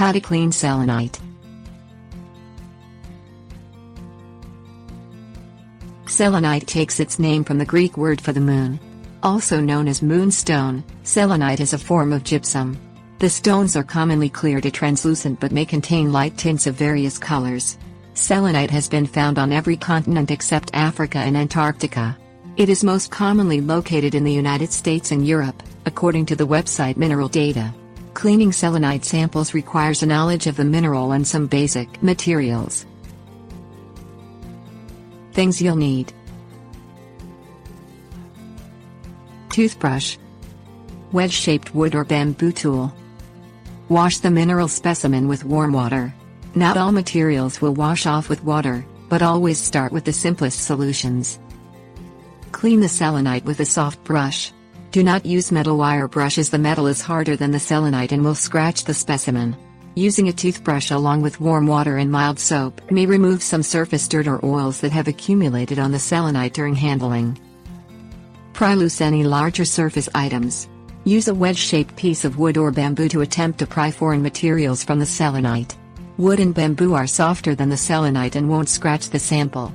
How to clean selenite. Selenite takes its name from the Greek word for the moon. Also known as moonstone, selenite is a form of gypsum. The stones are commonly clear to translucent but may contain light tints of various colors. Selenite has been found on every continent except Africa and Antarctica. It is most commonly located in the United States and Europe, according to the website Mineral Data. Cleaning selenite samples requires a knowledge of the mineral and some basic materials. Things you'll need: toothbrush, wedge-shaped wood or bamboo tool. Wash the mineral specimen with warm water. Not all materials will wash off with water, but always start with the simplest solutions. Clean the selenite with a soft brush. Do not use metal wire brush as the metal is harder than the selenite and will scratch the specimen. Using a toothbrush along with warm water and mild soap may remove some surface dirt or oils that have accumulated on the selenite during handling. Pry loose any larger surface items. Use a wedge-shaped piece of wood or bamboo to attempt to pry foreign materials from the selenite. Wood and bamboo are softer than the selenite and won't scratch the sample.